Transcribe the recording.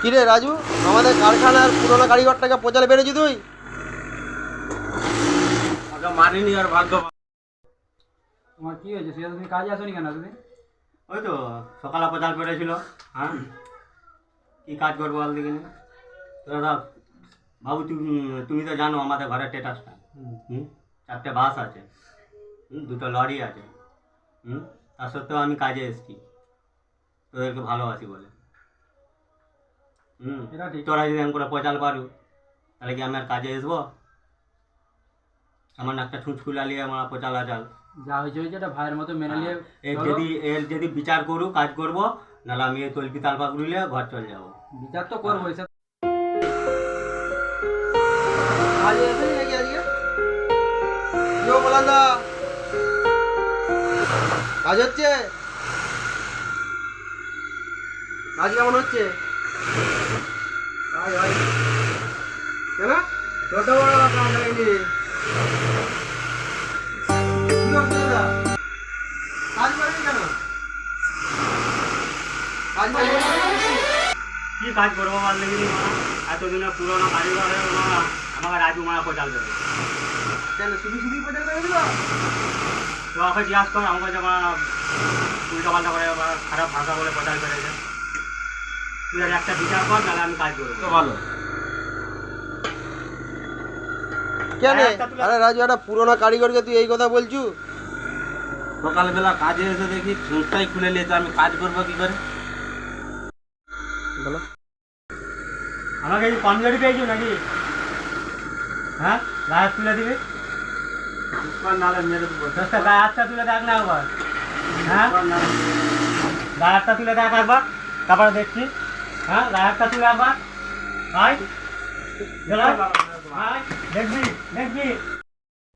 কিরে রাজু, আমাদের কারখানার পুরোনো কারিগরটাকে প্রচারে পেরেছি তুই? মানিনি আর ভাগ্য। তোমার কি হয়েছে? সেটা তুমি কাজে আসোনি কেন তুমি? ওই তো সকালে প্রচার করেছিল। হ্যাঁ, কি কাজ করবো বল দেখিনি। দাদা বাবু, তুমি তো জানো আমাদের ঘরের স্ট্যাটাসটা। হুম, 4টে বাস আছে, 2টো লরি আছে। তা সত্ত্বেও আমি কাজে এসেছি তোদেরকে ভালোবাসি বলে। এটা ঠিক। তোরা যদি এমন করে প্রচার পারু তাহলে কি আমি আর কাজে আসবো? আমার একটা ছুঁচকুলা নিয়ে আমার প্রচার আচাল। যা হয়েছে হয়েছে, এটা ভাইয়ের মতো মেনে নিয়ে এর যদি বিচার করু কাজ করব, নাহলে আমি এই তলপি তাল পাকড়িলে ঘর চলে যাবো। বিচার তো করবো। এসব কাজে এসেছি নাকি আজকে? কেউ বলান দা, কাজ হচ্ছে? কাজ কেমন হচ্ছে? কেন যত বড় কাজ হয়নি? কি অসুবিধা? কাজ করেনি কেন? কাজ করেনি? কি কাজ করবো বল দেখিনি? এতদিনের পুরোনো কারিগর হয়ে আমাকে রাজু মারা প্রচার দেবে। কেন শুধু শুধুই প্রচার করে দিল? তো আমাকে জিজ্ঞাসা কর, আমাকে যেমন উল্টা পাল্টা করে খারাপ ভাষা বলে প্রচার করেছে। তুই আর একটা বিচার কর, নাহলে আমি কাজ করবো। ভালো। কেন? আরে রাজু, একটা পুরোনো কারিগরকে তুই এই কথা বলছু? সকালবেলা কাজে এসে দেখি ছুঁচটাই খুলে নিয়েছে, আমি কাজ করবো কি করে? বলো। আমাকে এই কমজোরি পেয়েছো নাকি? হ্যাঁ, গায়ে হাত তুলে দিবি? নালে মেরে দেবো। গায়ে হাতটা তুলে দেখ না একবার। হ্যাঁ, গায়ে হাতটা তুলে দেখ একবার, তারপরে দেখছি। হ্যাঁ, গায়ে হাতটা তুলে একবার। ভাই দেখবি দেখবি।